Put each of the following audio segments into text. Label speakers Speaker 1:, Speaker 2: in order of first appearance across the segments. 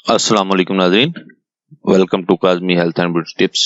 Speaker 1: अस्सलाम वालेकुम नाज़रीन, welcome to Kazmi health and beauty tips.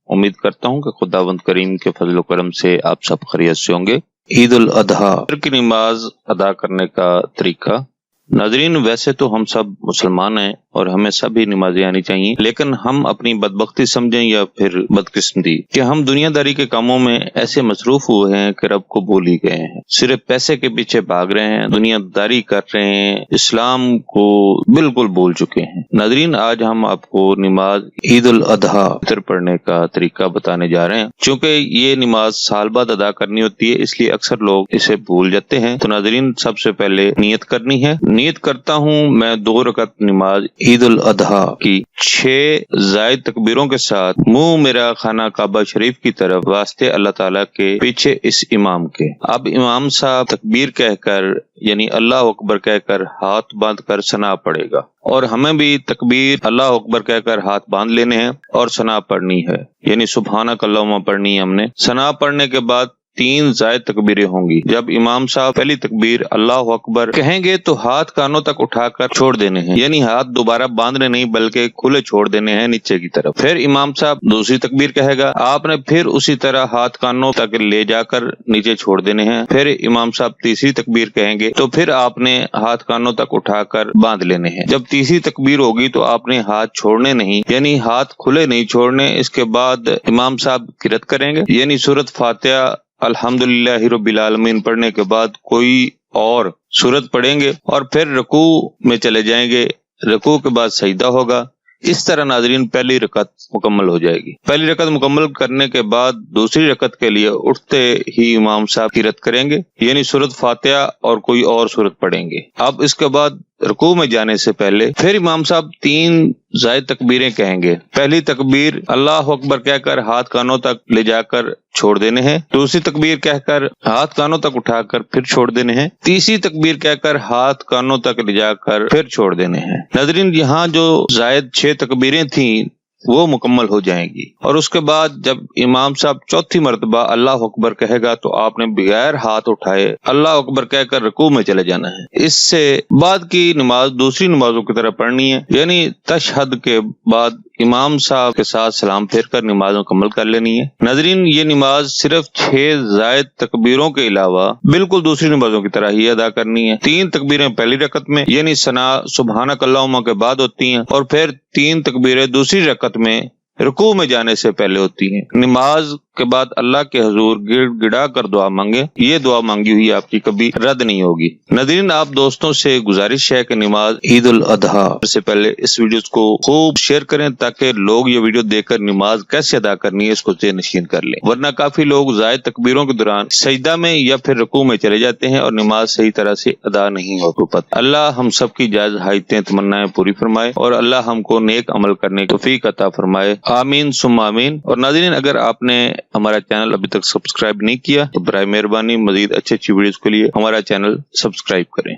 Speaker 1: उम्मीद करता हूँ कि खुदावंद करीम के फजल व करम से आप सब खैरियत से होंगे। ईद उल अजहा की नमाज अदा करने का तरीका। नाज़रीन, वैसे तो हम सब मुसलमान हैं और हमें सभी नमाजें आनी चाहिए, लेकिन हम अपनी बदबख्ती समझें या फिर बदकिस्मती कि हम दुनियादारी के कामों में ऐसे मसरूफ हुए हैं कि रब को भूल ही गए हैं। सिर्फ पैसे के पीछे भाग रहे हैं, दुनियादारी कर रहे हैं, इस्लाम को बिल्कुल भूल चुके हैं। नाज़रीन, आज हम आपको नमाज ईद उल अजहा फितर पढ़ने का तरीका बताने जा रहे हैं। चूँकि ये नमाज साल बाद अदा करनी होती है, इसलिए अक्सर लोग इसे भूल जाते हैं। तो नाज़रीन, सबसे पहले नियत करनी है। नियत करता हूँ मैं 2 रकत नमाज ईद उल अजहा की 6 जायद तकबीरों के साथ मुंह मेरा खाना काबा शरीफ की तरफ वास्ते अल्लाह ताला के पीछे इस इमाम के। अब इमाम साहब तकबीर कहकर यानी अल्लाह अकबर कहकर हाथ बांध कर सना पड़ेगा और हमें भी तकबीर अल्लाह अकबर कहकर हाथ बांध लेने हैं और सना पढ़नी है, यानी सुबहानक अल्लाहुम्मा पढ़नी है हमने। सना पढ़ने के बाद 3 जायद तकबीरें होंगी। जब इमाम साहब पहली तकबीर अल्लाह अकबर कहेंगे तो हाथ कानों तक उठाकर छोड़ देने हैं, यानी हाथ दोबारा बांधने नहीं बल्कि खुले छोड़ देने हैं नीचे की तरफ। फिर इमाम साहब दूसरी तकबीर कहेगा, आपने फिर उसी तरह हाथ कानों तक ले जाकर नीचे छोड़ देने हैं। फिर इमाम साहब तीसरी तकबीर कहेंगे तो फिर आपने हाथ कानों तक उठाकर बांध लेने हैं। जब तीसरी तकबीर होगी तो आपने हाथ छोड़ने नहीं, यानी हाथ खुले नहीं छोड़ने। इसके बाद इमाम साहब किरत करेंगे, यानी सूरत फातिहा अल्हम्दुलिल्लाहि रब्बिल आलमीन पढ़ने के बाद कोई और सूरत पढ़ेंगे और फिर रुकू में चले जाएंगे। रुकू के बाद सजदा होगा। इस तरह नाज़रीन पहली रकत मुकम्मल हो जाएगी। पहली रकत मुकम्मल करने के बाद दूसरी रकत के लिए उठते ही इमाम साहब किरत करेंगे, यानी सूरत फातिहा और कोई और सूरत पढ़ेंगे। अब इसके बाद रुकू में जाने से पहले फिर इमाम साहब 3 जायद तकबीरें कहेंगे। पहली तकबीर अल्लाह अकबर कहकर हाथ कानों तक ले जाकर छोड़ देने हैं। दूसरी तकबीर कहकर हाथ कानों तक उठाकर फिर छोड़ देने हैं। तीसरी तकबीर कहकर हाथ कानों तक ले जाकर फिर छोड़ देने हैं। नाज़रीन, यहाँ जो जायद 6 तकबीरें थी वो मुकम्मल हो जाएंगी और उसके बाद जब इमाम साहब चौथी मर्तबा अल्लाह अकबर कहेगा तो आपने बगैर हाथ उठाए अल्लाह अकबर कहकर रुकू में चले जाना है। इससे बाद की नमाज दूसरी नमाजों की तरह पढ़नी है, यानी तशहद के बाद इमाम साहब के साथ सलाम फेर कर नमाज मुकम्मल कर लेनी है। नाज़रीन, ये नमाज सिर्फ 6 जायद तकबीरों के अलावा बिल्कुल दूसरी नमाजों की तरह ही अदा करनी है। 3 तकबीरें पहली रकत में यानी सना सुबहानक अल्लाहुम्मा के बाद होती हैं और फिर 3 तकबीरें दूसरी रकत में रुकू में जाने से पहले होती हैं। नमाज के बाद अल्लाह के हुजूर गिड़ा कर दुआ मांगे, ये दुआ मांगी हुई आपकी कभी रद्द नहीं होगी। नाज़रीन, आप दोस्तों से गुजारिश है कि नमाज ईद उल अजहा से पहले इस वीडियो को खूब शेयर करें ताकि लोग ये वीडियो देखकर नमाज कैसे अदा करनी है इसको ज़हन-नशीन कर लें। वरना काफी लोग जायद तकबीरों के दौरान सजदा में या फिर रुकू में चले जाते हैं और नमाज सही तरह से अदा नहीं हो पाती। अल्लाह हम सब की जायज हाइतें तमन्नाएं पूरी फरमाए और अल्लाह हमको नेक अमल करने की तौफीक अता फरमाए। आमीन सुम्मा आमीन। और नाज़रीन, अगर आपने हमारा चैनल अभी तक सब्सक्राइब नहीं किया तो बराए मेहरबानी मजीद अच्छी वीडियोस के लिए हमारा चैनल सब्सक्राइब करें।